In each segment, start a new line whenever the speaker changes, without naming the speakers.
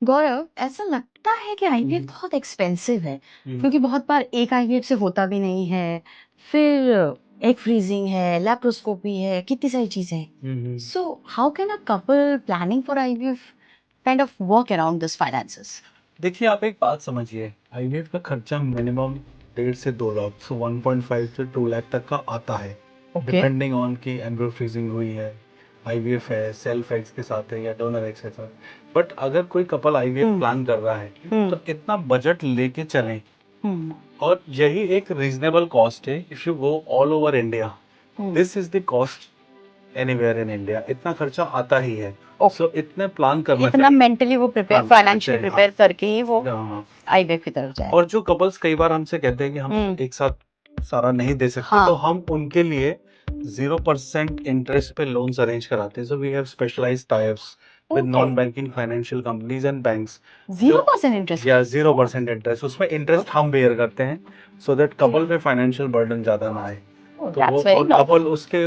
गौरव, ऐसा लगता है कि आईवीएफ बहुत एक्सपेंसिव है, क्योंकि बहुत बार एक आईवीएफ से होता भी नहीं है, फिर एग फ्रीजिंग है, लैप्रोस्कोपी है, कितनी सारी चीजें हैं। So how can a couple planning for IVF kind of work around this finances?
देखिए, आप एक बात समझिए, आईवीएफ का खर्चा मिनिमम 1.5 से 2 लाख, सो 1.5 से 2 लाख तक का आता है,
ओके।
डिपेंडिंग ऑन की एम्ब्रियो फ्रीजिंग हुई है, आईवीएफ है, सेल्फ एग्स के साथ है या डोनर एग्स के साथ। बट अगर कोई कपल आईवीएफ प्लान कर रहा है तो इतना बजट लेके चलें, और यही एक रीजनेबल कॉस्ट है। If you go all over India, this is the cost anywhere in India, इतना खर्चा आता ही है। सो इतने प्लान करना
इतना
चाहिए।
मेंटली वो प्रिपेयर,
हाँ,
फाइनेंशियली
चाहिए।
प्रिपेयर करके ही वो
हाँ।
आईवीएफ की तरफ जाए।
और जो कपल्स कई बार हमसे कहते हैं कि हम एक साथ सारा नहीं दे सकते, तो हम उनके लिए 0% इंटरेस्ट पे लोन्स अरेंज कराते हैं। So we have specialized types with non banking financial companies and banks.
0% interest?
या 0% इंटरेस्ट, उसमें इंटरेस्ट हम बेयर करते हैं, सो दैट कपल पे फाइनेंशियल बर्डन ज्यादा ना आए। तो वो और कपल उसके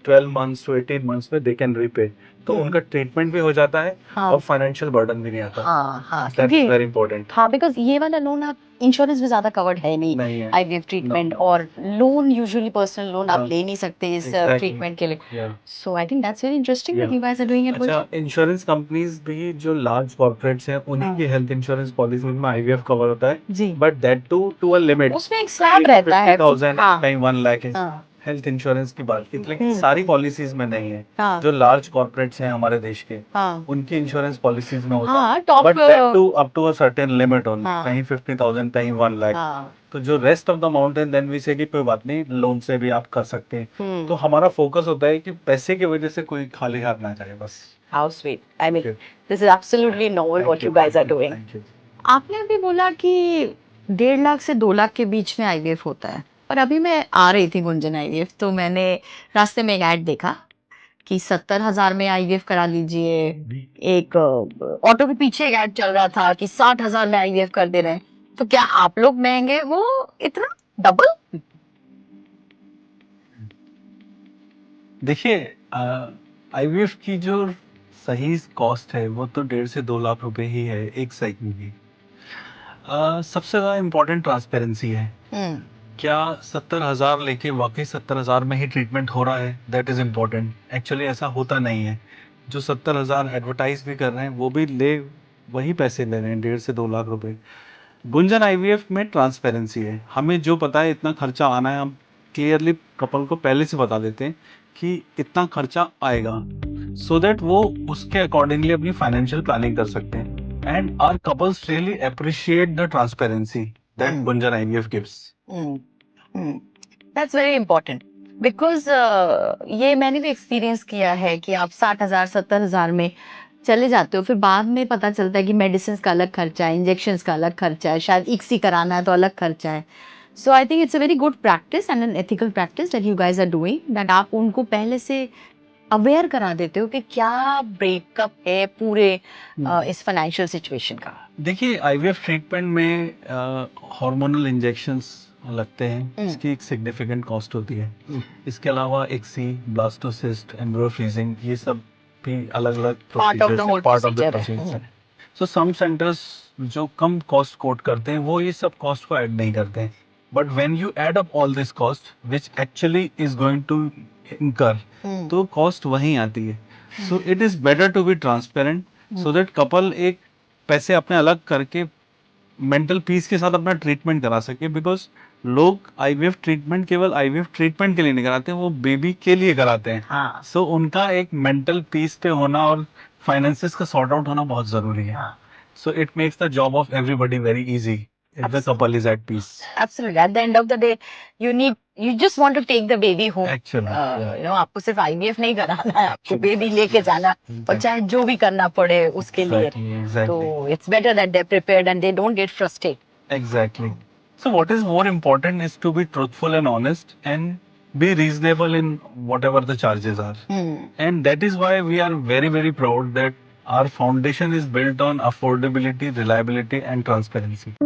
12 मंथ्स टू 18 मंथ्स में दे कैन रीपे, तो उनका ट्रीटमेंट भी हो जाता है और फाइनेंशियल बर्डन भी नहीं आता।
हाँ,
दैट्स वेरी इंपॉर्टेंट।
हाँ, बिकॉज ये वाला लोन आप इंश्योरेंस में ज्यादा कवर्ड है नहीं
है।
आईवीएफ ट्रीटमेंट, और लोन यूजुअली पर्सनल लोन आप
हाँ,
ले नहीं सकते इस
exactly.
ट्रीटमेंट के लिए।
Yeah.
So I think that's very interesting that you guys are doing it.
अच्छा, इंश्योरेंस कंपनीज भी जो लार्ज कॉर्पोरेट्स हैं, उन्हीं की हेल्थ इंश्योरेंस पॉलिसी में आईवीएफ कवर होता है,
जी,
but that to a limit.
उसमें एक स्लैब रहता है।
50,000
हाँ,
कहीं 1 लाख है
हाँ,
हेल्थ इंश्योरेंस की बात की, लेकिन सारी पॉलिसीज में नहीं है।
हाँ,
जो लार्ज कॉर्पोरेट्स हैं हमारे देश के,
हाँ,
उनकी इंश्योरेंस पॉलिसीज में होता
हाँ,
है,
top,
but that too up to a certain limit only,
हाँ,
कहीं 50,000 कहीं 1 लाख।
हाँ,
तो जो rest of the amount then we say कि कोई बात नहीं, लोन से भी आप कर सकते हैं। तो हमारा फोकस होता है कि पैसे की वजह से कोई खाली हाथ ना जाए, बस।
How sweet. I mean this is absolutely noble what you guys are doing. आपने अभी बोला कि 1.5 लाख से 2 लाख के बीच में आईवीएफ होता है, पर अभी मैं आ रही थी गुंजन आईवीएफ, तो मैंने रास्ते में एक ऐड देखा कि 70,000 में आईवीएफ करा लीजिए। एक ऑटो के पीछे एक ऐड चल रहा था कि 60,000 में आईवीएफ कर दे रहे हैं। तो क्या आप लोग महंगे वो इतना डबल?
देखिए, आईवीएफ की जो सही कॉस्ट है वो तो 1.5 से 2 लाख रुपए ही है एक साइकिल की। सबसे ज्यादा इम्पोर्टेंट ट्रांसपेरेंसी है। क्या 70,000 लेके वाकई 70,000 में ही ट्रीटमेंट हो रहा है? That is important. एक्चुअली ऐसा होता नहीं है। जो 70,000 एडवर्टाइज भी कर रहे हैं, वो भी वही पैसे ले रहे हैं, 1.5 से 2 लाख रुपए। गुंजन आईवीएफ में ट्रांसपेरेंसी है। हमें जो पता है इतना खर्चा आना है, हम क्लियरली कपल को पहले से बता देते हैं कि इतना खर्चा आएगा, सो दैट वो उसके अकॉर्डिंगली अपनी फाइनेंशियल प्लानिंग कर सकते हैं। And our couples really appreciate the transparency that Gunjan IVF gives.
That's very important, because ये मैंने भी एक्सपीरियंस किया है कि आप 60,000 70,000 में चले जाते हो, फिर बाद में पता चलता है कि मेडिसिन का अलग खर्चा है, इंजेक्शन का अलग खर्चा है, शायद इक्सी कराना है तो अलग खर्चा है। So I think it's a very good practice and an ethical practice that you guys are doing, that आप उनको पहले से अवेयर करा देते हो कि क्या ब्रेकअप है पूरे इस फाइनेंशियल सिचुएशन का।
देखिए, आईवीएफ ट्रीटमेंट में हार्मोनल इंजेक्शंस लगते हैं, इसकी एक सिग्निफिकेंट कॉस्ट होती है। इसके अलावा एक्सी, ब्लास्टोसिस्ट, एम्ब्रियो फ्रीजिंग, ये सब भी अलग अलग
part of the whole
part of the
procedure
procedure
है।
है। सो सम सेंटर्स जो कम कॉस्ट कोट करते हैं, वो ये सब कॉस्ट को ऐड नहीं करते हैं। But when you add up all this cost which actually is going to incur, तो कॉस्ट वहीं आती है। So it is better to be transparent, so that couple एक पैसे अपने अलग करके मेंटल पीस के साथ अपना ट्रीटमेंट करा सके। बिकॉज लोग आईवीएफ ट्रीटमेंट केवल आईवीएफ ट्रीटमेंट के लिए नहीं कराते, वो बेबी के लिए कराते हैं। सो उनका एक मेंटल पीस पे होना और फाइनेंसेस का सॉर्ट आउट होना बहुत जरूरी है। So it makes the job of everybody very easy if the couple is at peace.
Absolutely. At the end of the day, you just want to take the baby home.
Actually, yeah.
You know, आपको सिर्फ IVF नहीं कराना है, आपको baby लेके जाना, और चाहे जो भी करना पड़े उसके लिए। तो it's better that they're prepared and they don't get frustrated.
Exactly. So what is more important is to be truthful and honest and be reasonable in whatever the charges are. And that is why we are very, very proud that our foundation is built on affordability, reliability and transparency.